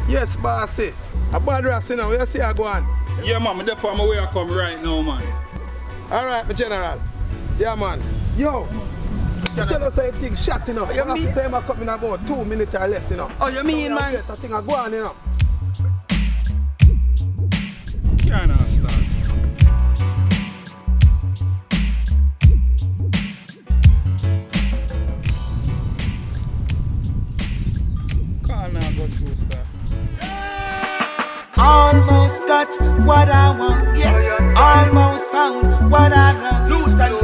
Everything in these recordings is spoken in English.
Yes, bossy. A bad ras, you know, where you see I go on? Yeah, man, I'm there on my way I come right now, man. Alright, my general. Yeah, man. Yo, tell us how you think shot, you know. You have to say I'm coming in about 2 minutes or less, you know. Oh, you mean, man? I think I go on, you know. Can't start. Can't now go through stuff. Almost got what I want, yes. Almost found what I love.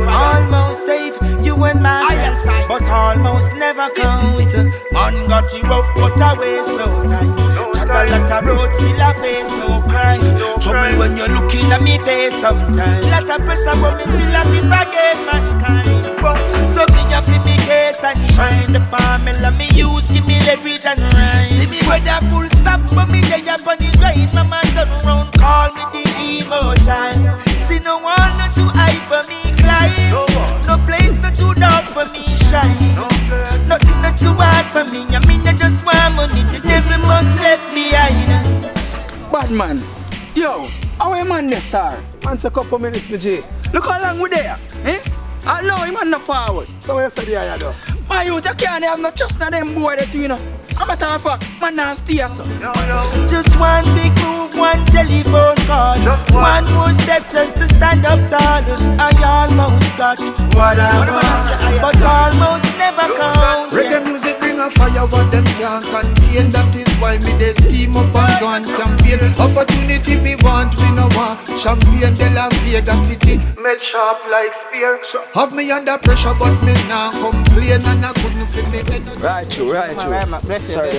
Almost saved you and myself, but almost never count. Man got it rough, but I waste no time. Chat a lot of roads, still I face no crime. Trouble when you're looking at me face sometimes. Lot of pressure, but me still have to forget mankind. So me have to me case and shine. The formula me use, give me leverage and rhyme. See me brother full stop, but me day up on the grind. My man turn around, call me the emo child. See no one not too high for me climb. No place not too dark for me shine. Nothing not too hard for me. I mean I just want money. The devil must left behind. Bad man. Yo, how a man the star? Man's a couple minutes, my G. Look how long we there. Eh? I know him and not forward. So what you say there, you do? My youth, you can't have no trust in them boy that you know. I'm a matter of fact, man not stay so. Just one big move, one telephone call. One more step just to stand up tall. I almost got what I want, but almost never count. Reggae music bring a fire what them can't contain. That is why me they team up and go and campaign. Opportunity we want, we no want. Champagne de la Vega City, made sharp like spear. Have me under pressure but me nah complain. And I couldn't feel me. Right true. Sorry,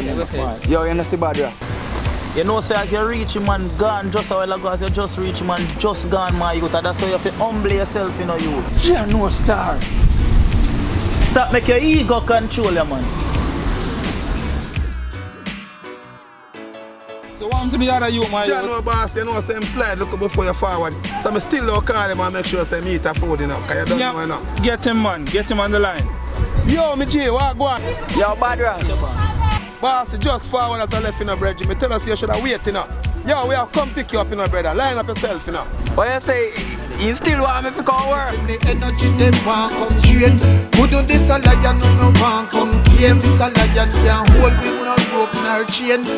yo, you know the bad rap. You know, say as you reach him man gone just a while ago, as you just reach him man just gone, my youth. That's how you have to humble yourself, you know, you. Yeah, no star. Stop make your ego control you, man. So what to be other you, my John, youth? no boss, you know, say him slide, look before you forward. So I still don't call him and make sure say me eat a food, you know, because you don't know enough. Get him, man. Get him on the line. Yo, me G, what go on? Yo, bad rap. Boss, just forward as I left in a bread. Me tell us you should have waited, you know. Yo, we have come pick you up, you know, brother. Line up yourself, you know. What you say? You still want me to come work? The energy they want come train. Who do this a lion no want come tame. This a lion can't hold with no rope nor chain.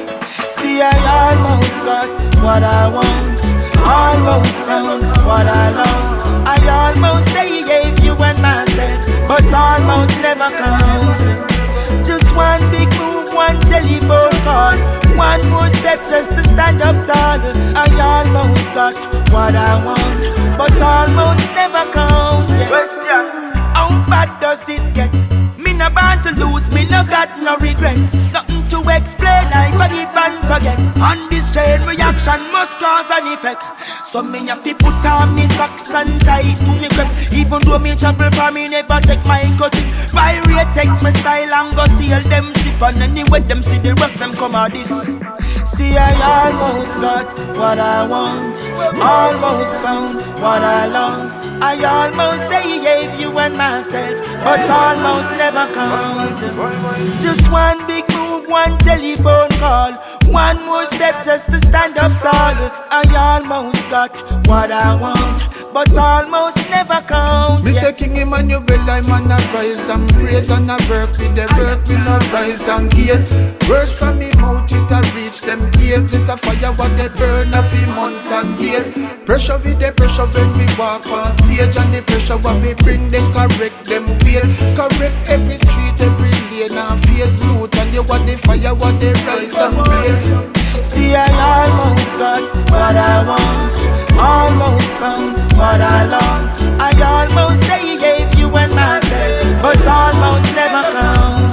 See I almost got what I want. Almost found what I lost. I almost say gave you and myself, but almost never count. Just one big move, one telephone call. One more step just to stand up tall. I almost got what I want, but almost never count. Questions. How bad does it get? Me no born to lose, me no got no regrets. Nothing to explain, I forgive and forget. On this chain reaction must cause an effect. So me have to put on me socks and tighten me grip. Even though me travel far, me never take my cutting. Pirate take my style and go steal them ship. And anyway them see the rest them come out this. See I almost got what I want. Almost found what I lost. I almost say gave you and myself, but almost never count. Just one big move, one telephone call. One more step just to stand up tall. I almost got what I want, but almost never count. Me say King Emmanuel, I'm on a rise and praise and a work with the work with no price and case. Words from me mouth it a reach them ears. This a fire what they burn a few months and days. Pressure with the pressure when we walk on stage, and the pressure what we bring they correct them ways. Correct every street, every lane and face loot, and you want the fire what they rise and blaze. See I almost got what I want. Almost found what I lost. I almost say gave you and myself, but almost never count.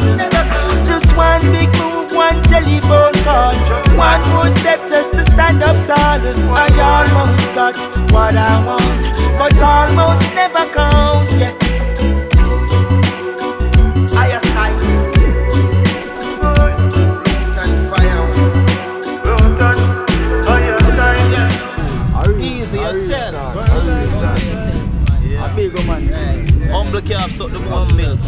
Just one big move, one telephone call. One more step just to stand up tall. I almost got what I want, but almost never count. Yeah. I aside. Turn fire. Easy yourself. A big man. Humble calves up the most milk.